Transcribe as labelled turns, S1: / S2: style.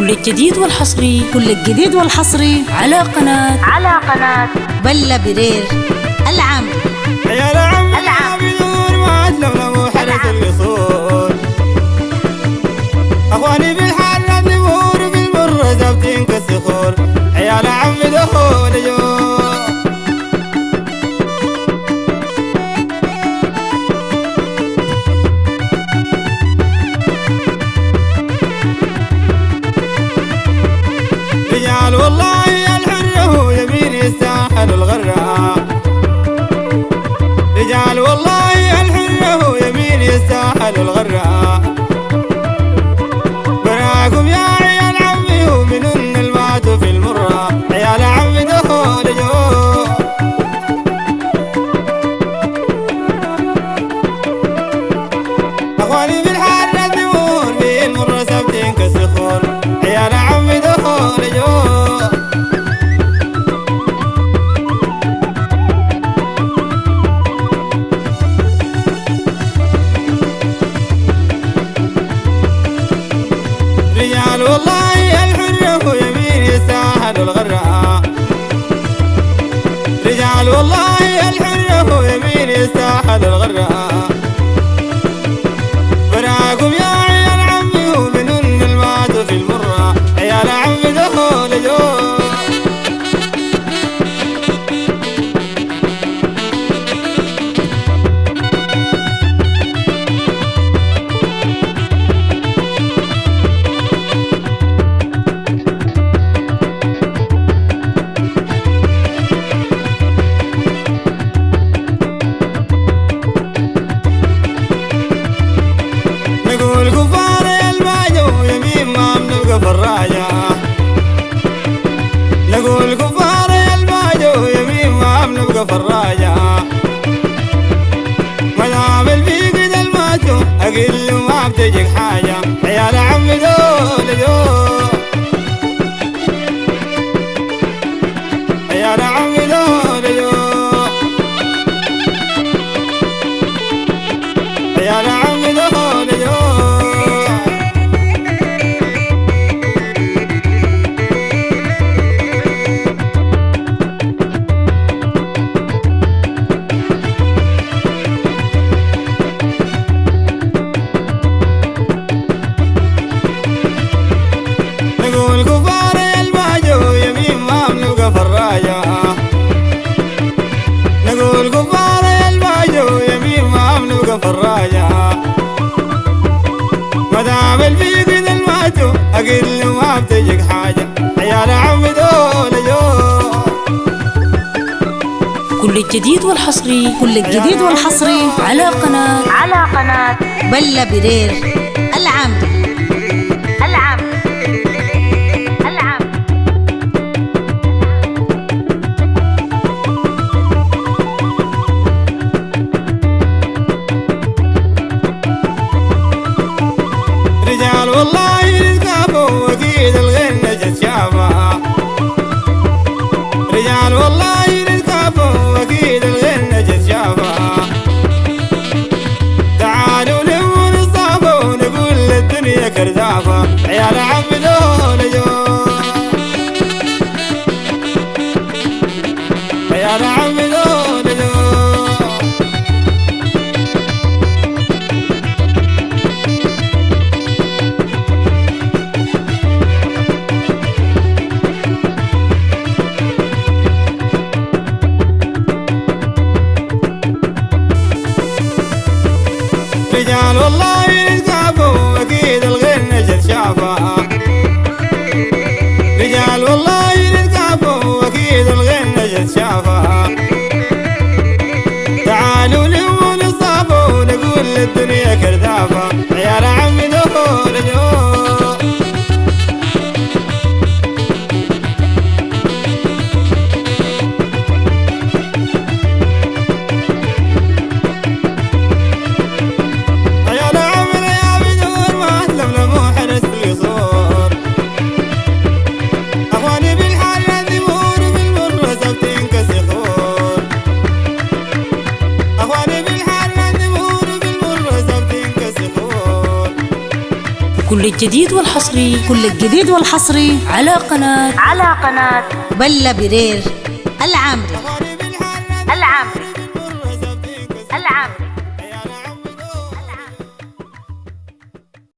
S1: كل الجديد والحصري
S2: على قناة
S3: بلا برير العم
S4: يا العم بدون ما أتلملموا حرس الأصول أخواني بالحارة النمور بالمرة زابطين كالصخور يا العم دخول جوا رجال والله الحر هو يمين يستاهل الغرة رجال والله الحر هو يمين يستاهل الغرة براكم يا عيال عمي ومنن الماتوا في المرة عيال عمي دخول جو أخواني بالحارة النمور في المرة ثابتين كالصخور عيال عمي دخول جو رجال والله الحر هو يمين يستاهل الغرة رجال والله الحر هو يمين يستاهل الغرة براكم يا عيال عمي ومنن الماتوا في المرة عيال عمي دخول جو نقول كفار يا الباجو يمين ما بنبقى فراجة نقول كفار يا الباجو يمين ما بنبقى فراجة مدام البيق ده الماتو أقل ما بتجيك حاجة عيال عمي دول جو عيال عمي دول جو عيال عمي دول جو نقول كفار يا الباجو يمين ما بنبقى فراجة نقول كفار يا الباجو يمين ما بنبقى فراجة مدام البيق ده الماتو أقل ما بتجيك حاجة عيال عمي دول جو
S1: كل الجديد والحصري
S3: على قناة بلا برير العم
S4: رجال والله يتكافوا أكيد الغير نجد شافها رجال والله يتكافوا أكيد الغير نجد شافها تعالوا لموا نصافوا ونقول للدنيا كرزافة عيال عمي دول جو عيال عمي دول جو رجال والله يتكافوا أكيد الغير نجد شافها
S1: كل الجديد والحصري
S3: كل الجديد والحصري
S1: على قناة
S3: بلا برير العامري.